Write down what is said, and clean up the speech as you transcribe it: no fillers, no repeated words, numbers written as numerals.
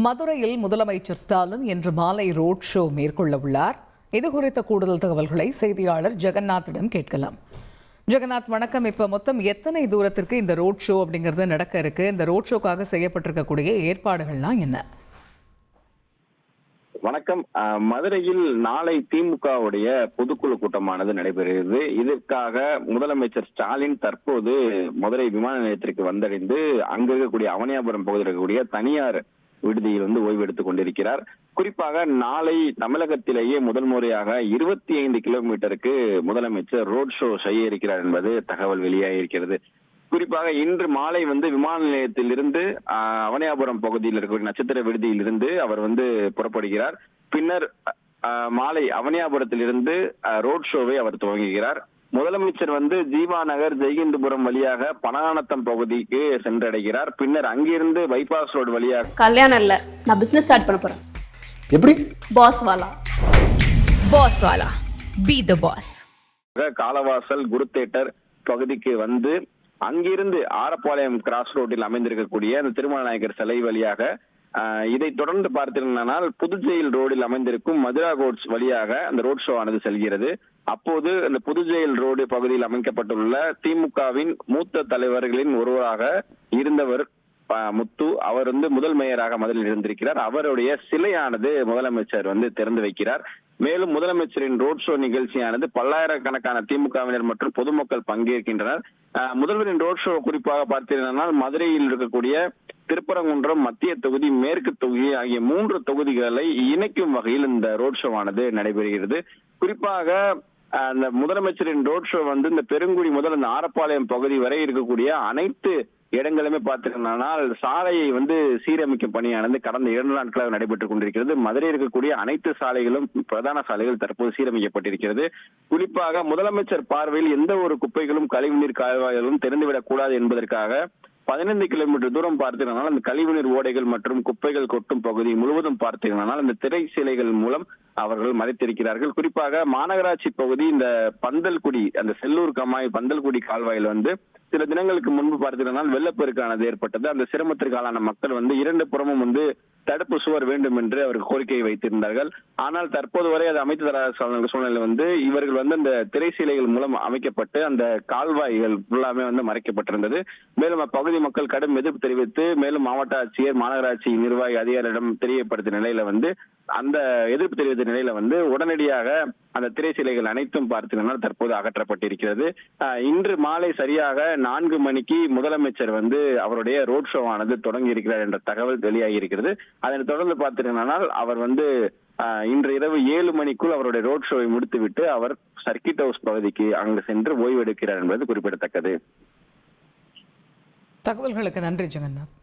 மதுரையில் முதலமைச்சர் ஸ்டாலின் இன்று மாலை ரோட் ஷோ மேற்கொள்ள உள்ளார். இது குறித்த கூடுதல் தகவல்களை செய்தியாளர் ஜெகநாத்திடம் கேட்கலாம். ஜெகநாத், வணக்கம். இப்ப மொத்தம் எத்தனை தூரத்திற்கு இந்த ரோட் ஷோ அப்படிங்கிறது நடக்க இருக்கு? இந்த ரோட் ஷோக்காக செய்யப்பட்டிருக்கக்கூடிய ஏற்பாடுகள்லாம் என்ன? வணக்கம். மதுரையில் நாளை திமுகவுடைய பொதுக்குழு கூட்டமானது நடைபெறுகிறது. இதற்காக முதலமைச்சர் ஸ்டாலின் தற்போது மதுரை விமான நிலையத்திற்கு வந்தடைந்து அங்கு இருக்கக்கூடிய அவனியாபுரம் பகுதியில் இருக்கக்கூடிய தனியார் விடுதியில் ஓய்வு எடுத்துக் கொண்டிருக்கிறார். குறிப்பாக நாளை தமிழகத்திலேயே முதல் முறையாக 25 கிலோமீட்டருக்கு முதலமைச்சர் ரோட் ஷோ செய்ய இருக்கிறார் என்பது தகவல் வெளியாகியிருக்கிறது. குறிப்பாக இன்று மாலை விமான நிலையத்தில் இருந்து அவனியாபுரம் பகுதியில் இருக்கக்கூடிய நட்சத்திர விடுதியில் இருந்து அவர் புறப்படுகிறார். பின்னர் மாலை அவனியாபுரத்தில் இருந்து ரோட் ஷோவை அவர் துவங்குகிறார். முதலமைச்சர் ஜீவா நகர் ஜெய்கிந்தபுரம் வழியாக பனகானத்தம் பகுதிக்கு சென்றடைகிறார். பின்னர் அங்கிருந்து பைபாஸ் ரோடு வழியாக கல்யாணம் இல்ல, நான் பிசினஸ் ஸ்டார்ட் பண்ண போறேன். எப்படி? பாஸ் வாலா be the boss. Kalavasal Guru theatre பகுதிக்கு அங்கிருந்து ஆரப்பாளையம் கிராஸ் ரோட்டில் அமைந்திருக்கக்கூடிய அந்த திருமல நாயக்கர் சிலை வழியாக இதை தொடர்ந்து பார்த்தீங்கன்னா புதுச்செயில் ரோடில் அமைந்திருக்கும் மதுரா கோட்ஸ் வழியாக அந்த ரோட் ஷோ ஆனது செல்கிறது. அப்போது அந்த புதுச்செயில் ரோடு பகுதியில் அமைக்கப்பட்டுள்ள திமுகவின் மூத்த தலைவர்களின் ஒருவராக இருந்தவர் முத்து, அவர் முதல் மேயராக மதுரையில் இருந்திருக்கிறார். அவருடைய சிலையானது முதலமைச்சர் திறந்து வைக்கிறார். மேலும் முதலமைச்சரின் ரோட் ஷோ நிகழ்ச்சியானது பல்லாயிரக்கணக்கான திமுகவினர் மற்றும் பொதுமக்கள் பங்கேற்கின்றனர். முதல்வரின் ரோட் ஷோ குறிப்பாக பார்த்தீங்கன்னா மதுரையில் இருக்கக்கூடிய திருப்பரங்குன்றம் மத்திய தொகுதி, மேற்கு தொகுதி ஆகிய 3 தொகுதிகளை இணைக்கும் வகையில் இந்த ரோட் ஷோ ஆனது நடைபெறுகிறது. குறிப்பாக அந்த முதலமைச்சரின் ரோட் ஷோ இந்த பெருங்குடி முதல் அந்த ஆரப்பாளையம் பகுதி வரை இருக்கக்கூடிய அனைத்து இடங்களுமே பார்த்தீங்கன்னா சாலையை சீரமைக்கும் பணியானது கடந்த 2 நாட்களாக நடைபெற்றுக் கொண்டிருக்கிறது. மதுரை இருக்கக்கூடிய அனைத்து சாலைகளும் பிரதான சாலைகள் தற்போது சீரமைக்கப்பட்டிருக்கிறது. குறிப்பாக முதலமைச்சர் பார்வையில் எந்த ஒரு குப்பைகளும் கழிவுநீர் கால்வாய்களும் திறந்துவிடக் கூடாது என்பதற்காக 15 கிலோமீட்டர் தூரம் பார்த்தீங்கன்னா அந்த கழிவுநீர் ஓடைகள் மற்றும் குப்பைகள் கொட்டும் பகுதி முழுவதும் பார்த்தீங்கன்னா இந்த திரை சிலைகள் மூலம் அவர்கள் மறைத்திருக்கிறார்கள். குறிப்பாக மாநகராட்சி பகுதி இந்த பந்தல்குடி, அந்த செல்லூர் கமாய் பந்தல்குடி கால்வாயில் சில தினங்களுக்கு முன்பு பார்த்தீங்கன்னா வெள்ளப்பெருக்கானது ஏற்பட்டது. அந்த சிரமத்திற்கான மக்கள் 2 புறமும் தடுப்பு சுவர் வேண்டும் என்று அவர்கள் கோரிக்கை வைத்திருந்தார்கள். ஆனால் தற்போது வரை அது அமைத்து தராத சூழ்நிலை இவர்கள் அந்த திரைசீலைகள் மூலம் அமைக்கப்பட்டு அந்த கால்வாய்கள் ஃபுல்லாமே மறைக்கப்பட்டிருந்தது. மேலும் அப்பகுதி மக்கள் கடும் எதிர்ப்பு தெரிவித்து மேலும் மாவட்ட ஆட்சியர், மாநகராட்சி நிர்வாகி அதிகாரியிடம் தெரியப்படுத்திய நிலையில அந்த எதிர்ப்பு தெரிவித்த நிலையில உடனடியாக அந்த திரைசீலைகள் அனைத்தும் பார்த்தீங்கன்னா தற்போது அகற்றப்பட்டிருக்கிறது. இன்று மாலை சரியாக 4 மணிக்கு முதலமைச்சர் அவருடைய ரோட் ஷோ ஆனது தொடங்கி இருக்கிறார் என்ற தகவல் வெளியாகி இருக்கிறது. அதனை தொடர்ந்து பார்த்தீங்கன்னா அவர் இன்று இரவு 7 மணிக்குள் அவருடைய ரோட் ஷோவை முடித்துவிட்டு அவர் சர்க்கிட் ஹவுஸ் பகுதிக்கு அங்கு சென்று ஓய்வெடுக்கிறார் என்பது குறிப்பிடத்தக்கது. தகவல்களுக்கு நன்றி ஜெகநாத்.